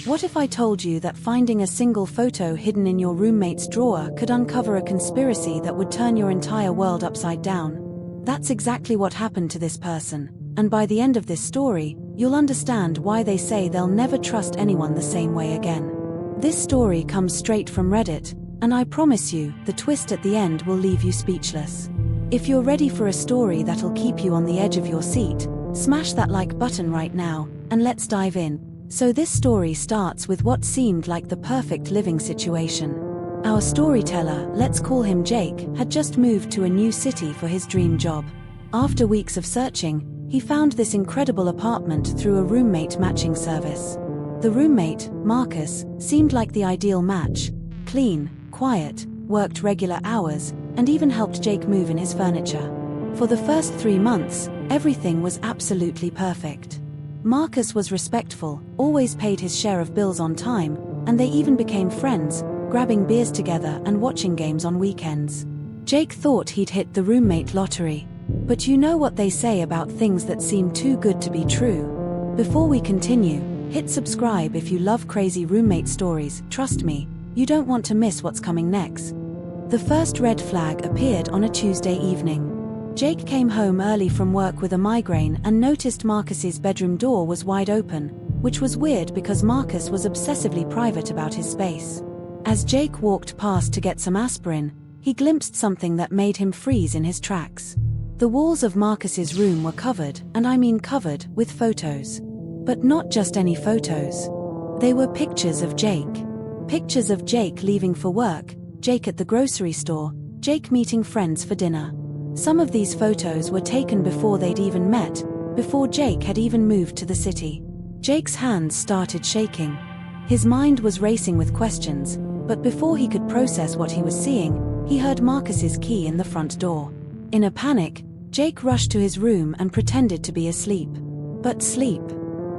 What if I told you that finding a single photo hidden in your roommate's drawer could uncover a conspiracy that would turn your entire world upside down? That's exactly what happened to this person, and by the end of this story, you'll understand why they say they'll never trust anyone the same way again. This story comes straight from Reddit, and I promise you, the twist at the end will leave you speechless. If you're ready for a story that'll keep you on the edge of your seat, smash that like button right now, and let's dive in. So this story starts with what seemed like the perfect living situation. Our storyteller, let's call him Jake, had just moved to a new city for his dream job. After weeks of searching, he found this incredible apartment through a roommate matching service. The roommate, Marcus, seemed like the ideal match. Clean, quiet, worked regular hours, and even helped Jake move in his furniture. For the first 3 months, everything was absolutely perfect. Marcus was respectful, always paid his share of bills on time, and they even became friends, grabbing beers together and watching games on weekends. Jake thought he'd hit the roommate lottery. But you know what they say about things that seem too good to be true. Before we continue, hit subscribe if you love crazy roommate stories. Trust me, you don't want to miss what's coming next. The first red flag appeared on a Tuesday evening. Jake came home early from work with a migraine and noticed Marcus's bedroom door was wide open, which was weird because Marcus was obsessively private about his space. As Jake walked past to get some aspirin, he glimpsed something that made him freeze in his tracks. The walls of Marcus's room were covered, and I mean covered, with photos. But not just any photos. They were pictures of Jake. Pictures of Jake leaving for work, Jake at the grocery store, Jake meeting friends for dinner. Some of these photos were taken before they'd even met, before Jake had even moved to the city. Jake's hands started shaking. His mind was racing with questions, but before he could process what he was seeing, he heard Marcus's key in the front door. In a panic, Jake rushed to his room and pretended to be asleep. But sleep?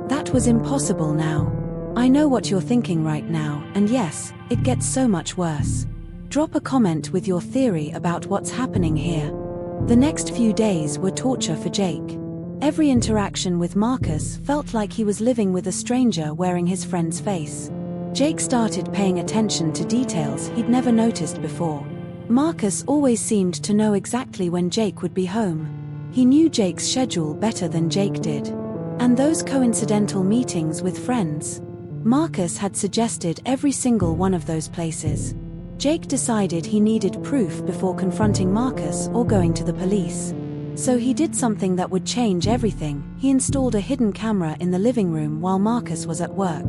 That was impossible now. I know what you're thinking right now, and yes, it gets so much worse. Drop a comment with your theory about what's happening here. The next few days were torture for Jake. Every interaction with Marcus felt like he was living with a stranger wearing his friend's face. Jake started paying attention to details he'd never noticed before. Marcus always seemed to know exactly when Jake would be home. He knew Jake's schedule better than Jake did. And those coincidental meetings with friends. Marcus had suggested every single one of those places. Jake decided he needed proof before confronting Marcus or going to the police. So he did something that would change everything. He installed a hidden camera in the living room while Marcus was at work.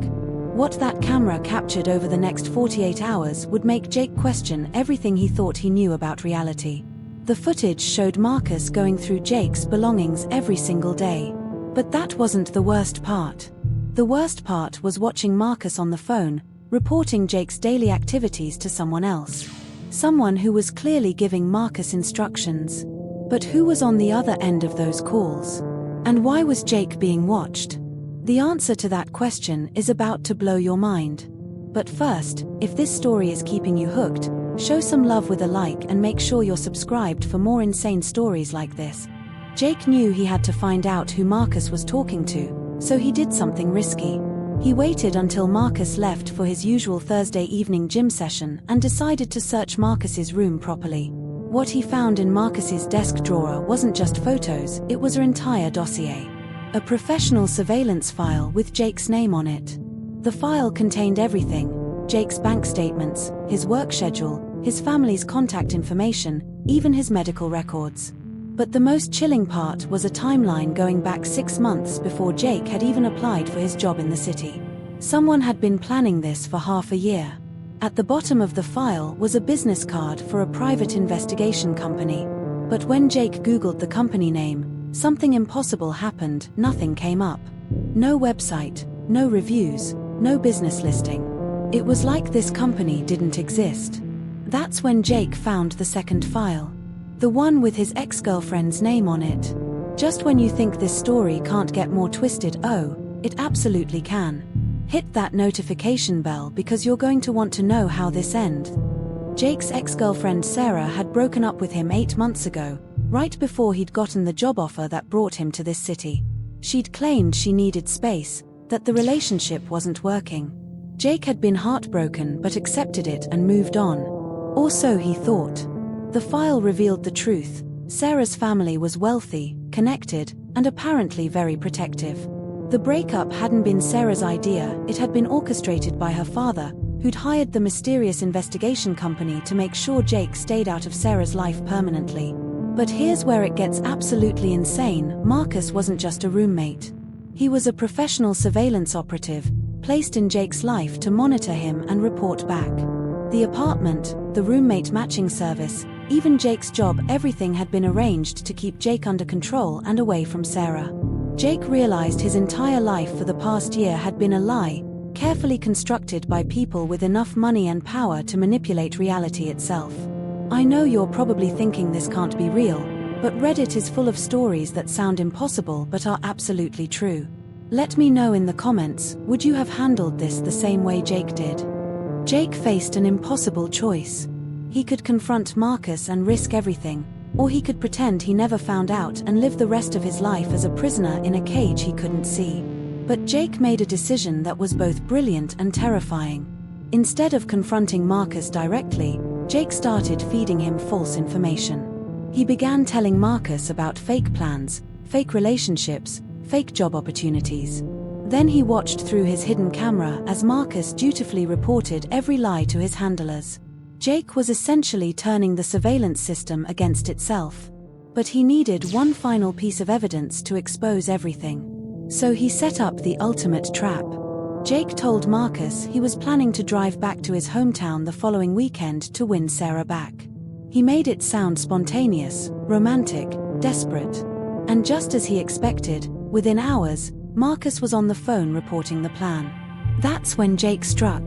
What that camera captured over the next 48 hours would make Jake question everything he thought he knew about reality. The footage showed Marcus going through Jake's belongings every single day. But that wasn't the worst part. The worst part was watching Marcus on the phone, reporting Jake's daily activities to someone else. Someone who was clearly giving Marcus instructions. But who was on the other end of those calls? And why was Jake being watched? The answer to that question is about to blow your mind. But first, if this story is keeping you hooked, show some love with a like and make sure you're subscribed for more insane stories like this. Jake knew he had to find out who Marcus was talking to, so he did something risky. He waited until Marcus left for his usual Thursday evening gym session and decided to search Marcus's room properly. What he found in Marcus's desk drawer wasn't just photos, it was an entire dossier. A professional surveillance file with Jake's name on it. The file contained everything: Jake's bank statements, his work schedule, his family's contact information, even his medical records. But the most chilling part was a timeline going back 6 months before Jake had even applied for his job in the city. Someone had been planning this for half a year. At the bottom of the file was a business card for a private investigation company. But when Jake Googled the company name, something impossible happened. Nothing came up. No website, no reviews, no business listing. It was like this company didn't exist. That's when Jake found the second file. The one with his ex-girlfriend's name on it. Just when you think this story can't get more twisted, oh, it absolutely can. Hit that notification bell because you're going to want to know how this ends. Jake's ex-girlfriend Sarah had broken up with him 8 months ago, right before he'd gotten the job offer that brought him to this city. She'd claimed she needed space, that the relationship wasn't working. Jake had been heartbroken but accepted it and moved on. Or so he thought. The file revealed the truth. Sarah's family was wealthy, connected, and apparently very protective. The breakup hadn't been Sarah's idea, it had been orchestrated by her father, who'd hired the mysterious investigation company to make sure Jake stayed out of Sarah's life permanently. But here's where it gets absolutely insane. Marcus wasn't just a roommate. He was a professional surveillance operative, placed in Jake's life to monitor him and report back. The apartment, the roommate matching service, even Jake's job, everything had been arranged to keep Jake under control and away from Sarah. Jake realized his entire life for the past year had been a lie, carefully constructed by people with enough money and power to manipulate reality itself. I know you're probably thinking this can't be real, but Reddit is full of stories that sound impossible but are absolutely true. Let me know in the comments, would you have handled this the same way Jake did? Jake faced an impossible choice. He could confront Marcus and risk everything, or he could pretend he never found out and live the rest of his life as a prisoner in a cage he couldn't see. But Jake made a decision that was both brilliant and terrifying. Instead of confronting Marcus directly, Jake started feeding him false information. He began telling Marcus about fake plans, fake relationships, fake job opportunities. Then he watched through his hidden camera as Marcus dutifully reported every lie to his handlers. Jake was essentially turning the surveillance system against itself. But he needed one final piece of evidence to expose everything. So he set up the ultimate trap. Jake told Marcus he was planning to drive back to his hometown the following weekend to win Sarah back. He made it sound spontaneous, romantic, desperate. And just as he expected, within hours, Marcus was on the phone reporting the plan. That's when Jake struck.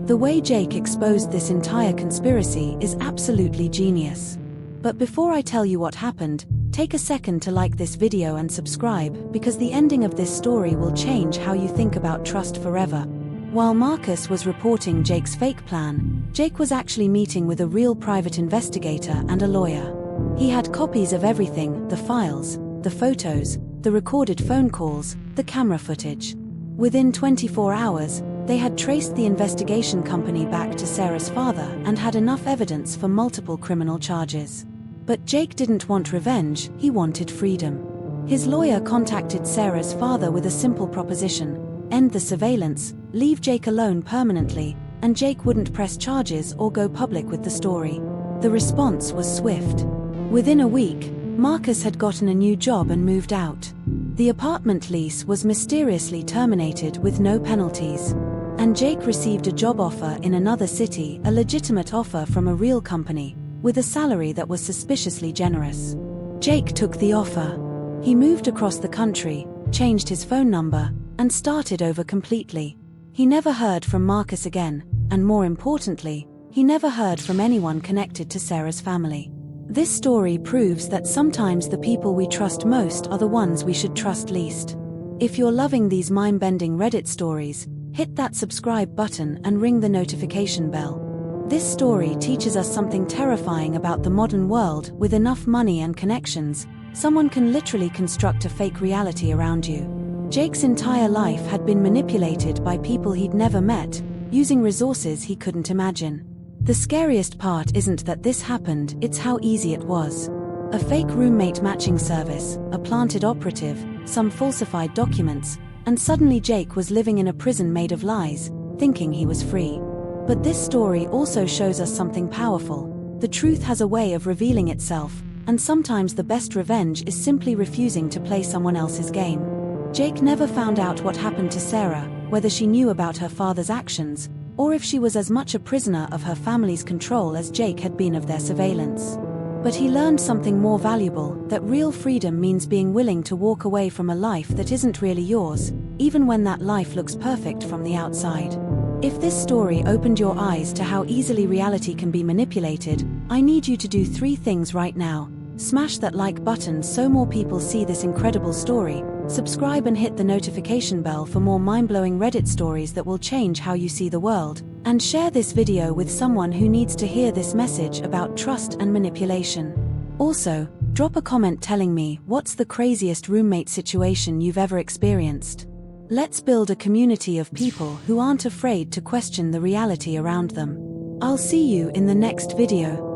The way Jake exposed this entire conspiracy is absolutely genius. But before I tell you what happened, take a second to like this video and subscribe, because the ending of this story will change how you think about trust forever. While Marcus was reporting Jake's fake plan, Jake was actually meeting with a real private investigator and a lawyer. He had copies of everything: the files, the photos, the recorded phone calls, the camera footage. Within 24 hours, they had traced the investigation company back to Sarah's father and had enough evidence for multiple criminal charges. But Jake didn't want revenge, he wanted freedom. His lawyer contacted Sarah's father with a simple proposition: end the surveillance, leave Jake alone permanently, and Jake wouldn't press charges or go public with the story. The response was swift. Within a week, Marcus had gotten a new job and moved out. The apartment lease was mysteriously terminated with no penalties. And Jake received a job offer in another city, a legitimate offer from a real company, with a salary that was suspiciously generous. Jake took the offer. He moved across the country, changed his phone number, and started over completely. He never heard from Marcus again, and more importantly, he never heard from anyone connected to Sarah's family. This story proves that sometimes the people we trust most are the ones we should trust least. If you're loving these mind-bending Reddit stories, hit that subscribe button and ring the notification bell. This story teaches us something terrifying about the modern world. With enough money and connections, someone can literally construct a fake reality around you. Jake's entire life had been manipulated by people he'd never met, using resources he couldn't imagine. The scariest part isn't that this happened, it's how easy it was. A fake roommate matching service, a planted operative, some falsified documents, and suddenly Jake was living in a prison made of lies, thinking he was free. But this story also shows us something powerful. The truth has a way of revealing itself, and sometimes the best revenge is simply refusing to play someone else's game. Jake never found out what happened to Sarah, whether she knew about her father's actions, or if she was as much a prisoner of her family's control as Jake had been of their surveillance. But he learned something more valuable, that real freedom means being willing to walk away from a life that isn't really yours, even when that life looks perfect from the outside. If this story opened your eyes to how easily reality can be manipulated, I need you to do 3 things right now. Smash that like button so more people see this incredible story, subscribe and hit the notification bell for more mind-blowing Reddit stories that will change how you see the world, and share this video with someone who needs to hear this message about trust and manipulation. Also, drop a comment telling me what's the craziest roommate situation you've ever experienced. Let's build a community of people who aren't afraid to question the reality around them. I'll see you in the next video.